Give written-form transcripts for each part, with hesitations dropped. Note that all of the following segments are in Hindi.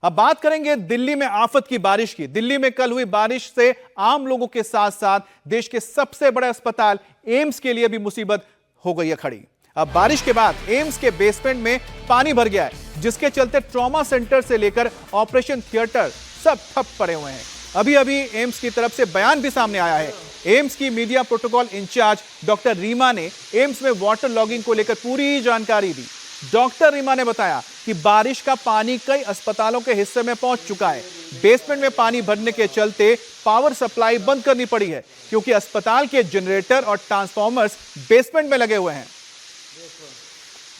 अब बात करेंगे दिल्ली में आफत की बारिश की। दिल्ली में कल हुई बारिश से आम लोगों के साथ साथ देश के सबसे बड़े अस्पताल एम्स के लिए भी मुसीबत हो गई है खड़ी। अब बारिश के बाद एम्स के बेसमेंट में पानी भर गया है, जिसके चलते ट्रॉमा सेंटर से लेकर ऑपरेशन थिएटर सब ठप पड़े हुए हैं। अभी अभी एम्स की तरफ से बयान भी सामने आया है। एम्स की media protocol incharge doctor Reema ने एम्स में वाटर लॉगिंग को लेकर पूरी जानकारी दी। डॉक्टर रीमा ने बताया कि बारिश का पानी कई अस्पतालों के हिस्से में पहुंच चुका है। बेसमेंट में पानी भरने के चलते पावर सप्लाई बंद करनी पड़ी है, क्योंकि अस्पताल के जनरेटर और ट्रांसफार्मर्स बेसमेंट में लगे हुए हैं।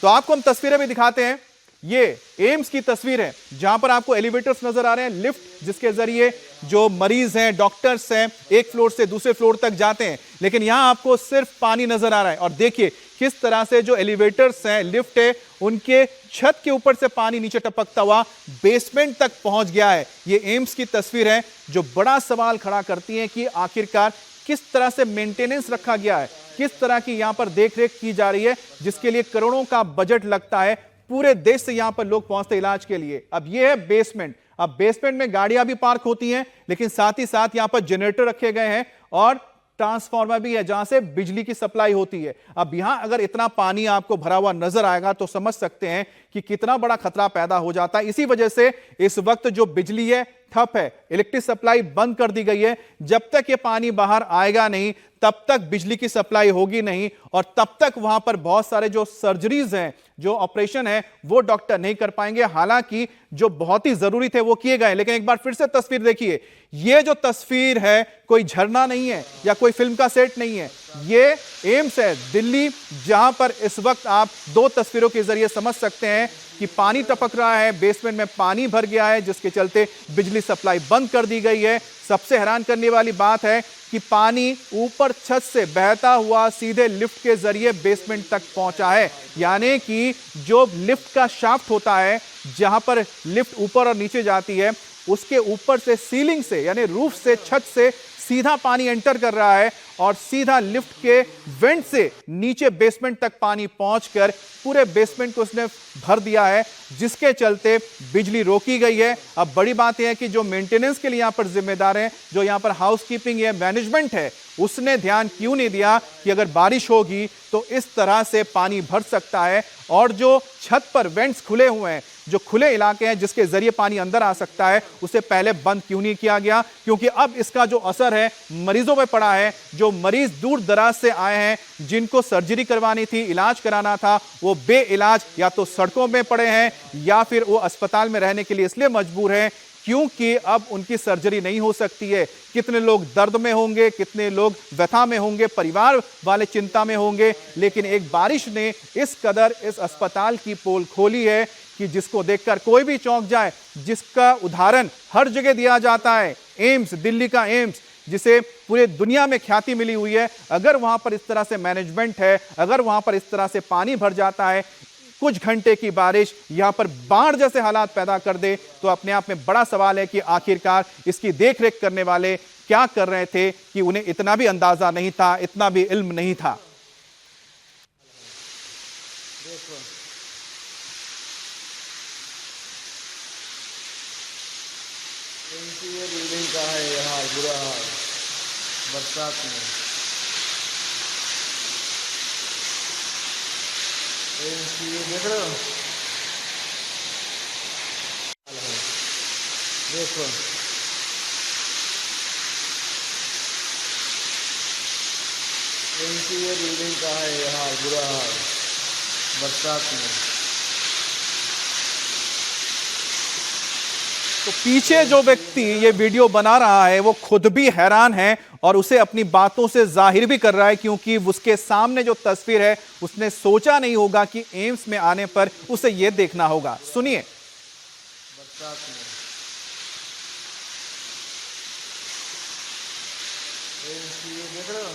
तो आपको हम तस्वीरें भी दिखाते हैं। ये एम्स की तस्वीर है, जहां पर आपको एलिवेटर्स नजर आ रहे हैं, लिफ्ट जिसके जरिए जो मरीज हैं, डॉक्टर्स हैं, एक फ्लोर से दूसरे फ्लोर तक जाते हैं। लेकिन यहां आपको सिर्फ पानी नजर आ रहा है। और देखिए किस तरह से जो एलिवेटर्स हैं, लिफ्ट है, उनके छत के ऊपर से पानी नीचे टपकता हुआ बेसमेंट तक पहुंच गया है। ये एम्स की तस्वीर है, जो बड़ा सवाल खड़ा करती है कि आखिरकार किस तरह से मेंटेनेंस रखा गया है, किस तरह की यहां पर देखरेख की जा रही है, जिसके लिए करोड़ों का बजट लगता है। पूरे देश से यहां पर लोग पहुंचते इलाज के लिए। अब यह है बेसमेंट। अब बेसमेंट में गाड़ियां भी पार्क होती हैं, लेकिन साथ ही साथ यहां पर जनरेटर रखे गए हैं और ट्रांसफार्मर भी है, जहां से बिजली की सप्लाई होती है। अब यहां अगर इतना पानी आपको भरा हुआ नजर आएगा तो समझ सकते हैं कि कितना बड़ा खतरा पैदा हो जाता है। इसी वजह से इस वक्त जो बिजली है ठप है, इलेक्ट्रिक सप्लाई बंद कर दी गई है। जब तक ये पानी बाहर आएगा नहीं, तब तक बिजली की सप्लाई होगी नहीं, और तब तक वहां पर बहुत सारे जो सर्जरीज हैं, जो ऑपरेशन है, वो डॉक्टर नहीं कर पाएंगे। हालांकि जो बहुत ही जरूरी थे वो किए गए। लेकिन एक बार फिर से तस्वीर देखिए। ये जो तस्वीर है कोई झरना नहीं है या कोई फिल्म का सेट नहीं है, ये एम्स है दिल्ली, जहां पर इस वक्त आप दो तस्वीरों के जरिए समझ सकते हैं कि पानी टपक रहा है, बेसमेंट में पानी भर गया है, जिसके चलते बिजली सप्लाई बंद कर दी गई है। सबसे हैरान करने वाली बात है कि पानी ऊपर छत से बहता हुआ सीधे लिफ्ट के जरिए बेसमेंट तक पहुंचा है। यानी कि जो लिफ्ट का शाफ्ट होता है, जहां पर लिफ्ट ऊपर और नीचे जाती है, उसके ऊपर से सीलिंग से यानी रूफ से, छत से सीधा पानी एंटर कर रहा है और सीधा लिफ्ट के वेंट से नीचे बेसमेंट तक पानी पहुंचकर पूरे बेसमेंट को उसने भर दिया है, जिसके चलते बिजली रोकी गई है। अब बड़ी बात यह है कि जो मेंटेनेंस के लिए यहां पर जिम्मेदार हैं, जो यहां पर हाउसकीपिंग या मैनेजमेंट है, उसने ध्यान क्यों नहीं दिया कि अगर बारिश होगी तो इस तरह से पानी भर सकता है। और जो छत पर वेंट्स खुले हुए हैं, जो खुले इलाके हैं जिसके जरिए पानी अंदर आ सकता है, उसे पहले बंद क्यों नहीं किया गया? क्योंकि अब इसका जो असर है मरीजों में पड़ा है। जो मरीज दूर दराज से आए हैं, जिनको सर्जरी करवानी थी, इलाज कराना था, वो बेइलाज या तो सड़कों में पड़े हैं या फिर वो अस्पताल में रहने के लिए इसलिए मजबूर हैं क्योंकि अब उनकी सर्जरी नहीं हो सकती है। कितने लोग दर्द में होंगे, कितने लोग व्यथा में होंगे, परिवार वाले चिंता में होंगे। लेकिन एक बारिश ने इस कदर इस अस्पताल की पोल खोली है कि जिसको देखकर कोई भी चौंक जाए, जिसका उदाहरण हर जगह दिया जाता है। एम्स, दिल्ली का एम्स, जिसे पूरे दुनिया में ख्याति मिली हुई है, अगर वहां पर इस तरह से मैनेजमेंट है, अगर वहां पर इस तरह से पानी भर जाता है, कुछ घंटे की बारिश यहां पर बाढ़ जैसे हालात पैदा कर दे, तो अपने आप में बड़ा सवाल है कि आखिरकार इसकी देखरेख करने वाले क्या कर रहे थे कि उन्हें इतना भी अंदाजा नहीं था, इतना भी इल्म नहीं था। ये बिल्डिंग का है ये हाल, बुरा हाल बरसात में। ये देख रहे हो, देखो ये बिल्डिंग का है ये हाल, बुरा हाल बरसात में। तो पीछे जो व्यक्ति ये वीडियो बना रहा है वो खुद भी हैरान है और उसे अपनी बातों से जाहिर भी कर रहा है, क्योंकि उसके सामने जो तस्वीर है उसने सोचा नहीं होगा कि एम्स में आने पर उसे ये देखना होगा। सुनिए। बरसात में ये देख रहे हो,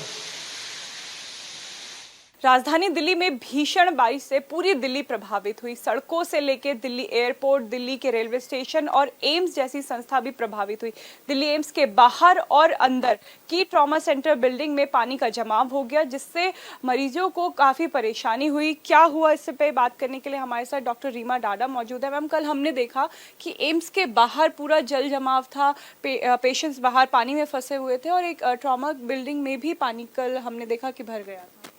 राजधानी दिल्ली में भीषण बारिश से पूरी दिल्ली प्रभावित हुई। सड़कों से लेकर दिल्ली एयरपोर्ट, दिल्ली के रेलवे स्टेशन और एम्स जैसी संस्था भी प्रभावित हुई। दिल्ली एम्स के बाहर और अंदर की ट्रॉमा सेंटर बिल्डिंग में पानी का जमाव हो गया, जिससे मरीजों को काफी परेशानी हुई। क्या हुआ, इससे पे बात करने के लिए हमारे साथ डॉक्टर रीमा डाडा मौजूद है। मैम, कल हमने देखा कि एम्स के बाहर पूरा जल जमाव था, पेशेंट्स बाहर पानी में फंसे हुए थे और एक ट्रॉमा बिल्डिंग में भी पानी कल हमने देखा कि भर गया था।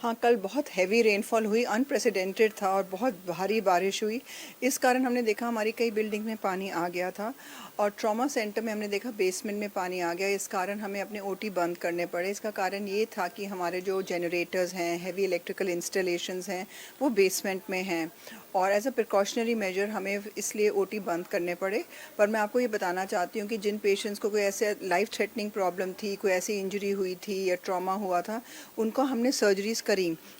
हाँ, कल बहुत हैवी रेनफॉल हुई, अनप्रेसिडेंटेड था और बहुत भारी बारिश हुई। इस कारण हमने देखा हमारी कई बिल्डिंग में पानी आ गया था और ट्रॉमा सेंटर में हमने देखा बेसमेंट में पानी आ गया। इस कारण हमें अपने ओटी बंद करने पड़े। इसका कारण ये था कि हमारे जो जनरेटर्स हैं, हैवी इलेक्ट्रिकल इंस्टॉलेशंस हैं, वो बेसमेंट में हैं और एज अ प्रिकॉशनरी मेजर हमें इसलिए ओटी बंद करने पड़े। पर मैं आपको ये बताना चाहती हूँ कि जिन पेशेंट्स को कोई ऐसे लाइफ थ्रेटनिंग प्रॉब्लम थी, कोई ऐसी इंजरी हुई थी या ट्रॉमा हुआ था, उनको हमने सर्जरीज करी।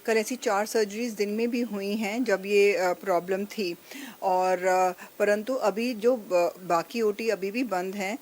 कल ऐसी 4 सर्जरीज दिन में भी हुई हैं जब ये प्रॉब्लम थी और परंतु अभी जो बाकी ओटी अभी भी बंद हैं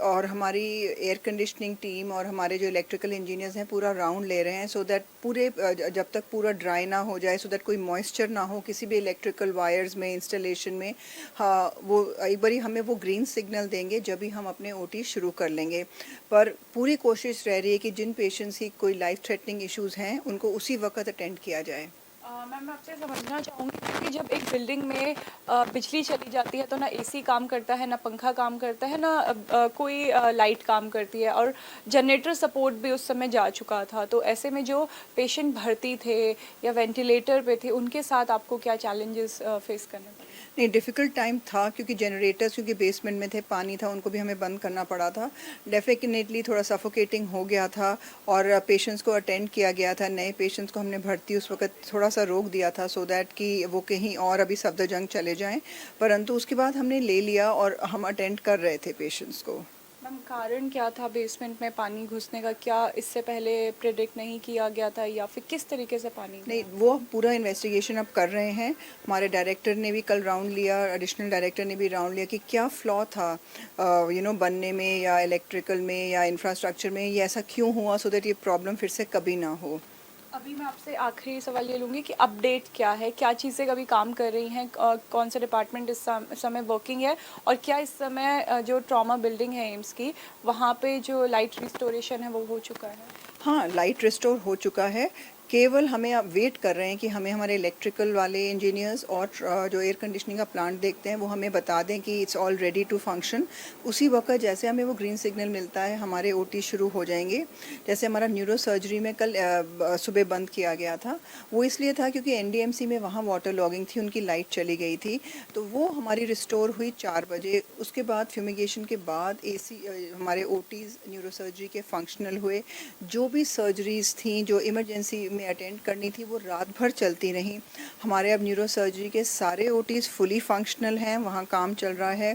और हमारी एयर कंडीशनिंग टीम और हमारे जो इलेक्ट्रिकल इंजीनियर्स हैं पूरा राउंड ले रहे हैं सो दैट पूरे जब तक पूरा ड्राई ना हो जाए, सो दैट कोई मॉइस्चर ना हो किसी भी इलेक्ट्रिकल वायर्स में, इंस्टॉलेशन में। हाँ, वो एक बारी हमें वो ग्रीन सिग्नल देंगे जब भी हम अपने ओटी शुरू कर लेंगे। पर पूरी कोशिश रह रही है कि जिन पेशेंट्स की कोई लाइफ थ्रेटनिंग इश्यूज़ हैं उनको उसी वक्त अटेंड किया जाए। मैम, मैं आपसे समझना चाहूँगी कि जब एक बिल्डिंग में बिजली चली जाती है तो ना एसी काम करता है, ना पंखा काम करता है, ना कोई लाइट काम करती है और जनरेटर सपोर्ट भी उस समय जा चुका था। तो ऐसे में जो पेशेंट भर्ती थे या वेंटिलेटर पे थे, उनके साथ आपको क्या चैलेंजेस फेस करने पड़े? नहीं, डिफ़िकल्ट टाइम था क्योंकि जनरेटर्स क्योंकि बेसमेंट में थे, पानी था, उनको भी हमें बंद करना पड़ा था। डेफिनेटली थोड़ा सफोकेटिंग हो गया था और पेशेंट्स को अटेंड किया गया था। नए पेशेंट्स को हमने भर्ती उस वक्त थोड़ा सा रोक दिया था सो दैट कि वो कहीं और अभी सफदरजंग चले जाएं, परंतु उसके बाद हमने ले लिया और हम अटेंड कर रहे थे पेशेंट्स को। मैम, कारण क्या था बेसमेंट में पानी घुसने का? क्या इससे पहले प्रेडिक्ट नहीं किया गया था या फिर किस तरीके से पानी नहीं, वो पूरा इन्वेस्टिगेशन अब कर रहे हैं। हमारे डायरेक्टर ने भी कल राउंड लिया, एडिशनल डायरेक्टर ने भी राउंड लिया कि क्या फ्लॉ था बनने में या इलेक्ट्रिकल में या इंफ्रास्ट्रक्चर में, ये ऐसा क्यों हुआ सो दैट ये प्रॉब्लम फिर से कभी ना हो। अभी मैं आपसे आखिरी सवाल ये लूँगी कि अपडेट क्या है, क्या चीज़ें कभी काम कर रही हैं, कौन से डिपार्टमेंट इस समय वर्किंग है और क्या इस समय जो ट्रॉमा बिल्डिंग है एम्स की, वहाँ पे जो लाइट रिस्टोरेशन है वो हो चुका है? हाँ, लाइट रिस्टोर हो चुका है। केवल हमें अब वेट कर रहे हैं कि हमें हमारे इलेक्ट्रिकल वाले इंजीनियर्स और जो एयर कंडीशनिंग का प्लांट देखते हैं वो हमें बता दें कि it's all ready to function. उसी वक्त जैसे हमें वो ग्रीन सिग्नल मिलता है हमारे ओटी शुरू हो जाएंगे। जैसे हमारा न्यूरो सर्जरी में कल सुबह बंद किया गया था, वो इसलिए था क्योंकि एनडीएमसी में वहाँ वाटर लॉगिंग थी, उनकी लाइट चली गई थी, तो वो हमारी रिस्टोर हुई 4 बजे। उसके बाद फ्यूमिगेशन के बाद एसी हमारे ओटीज़ न्यूरो सर्जरी के फंक्शनल हुए। जो भी सर्जरीज थी जो इमरजेंसी में अटेंड करनी थी वो रात भर चलती रहीं। हमारे अब न्यूरो सर्जरी के सारे ओटीज़ फुली फंक्शनल हैं, वहाँ काम चल रहा है।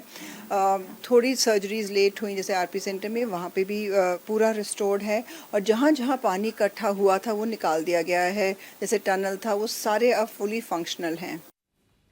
थोड़ी सर्जरीज लेट हुई जैसे आरपी सेंटर में, वहाँ पे भी पूरा रिस्टोर्ड है और जहाँ जहाँ पानी इकट्ठा हुआ था वो निकाल दिया गया है, जैसे टनल था वो सारे अब फुली फंक्शनल हैं।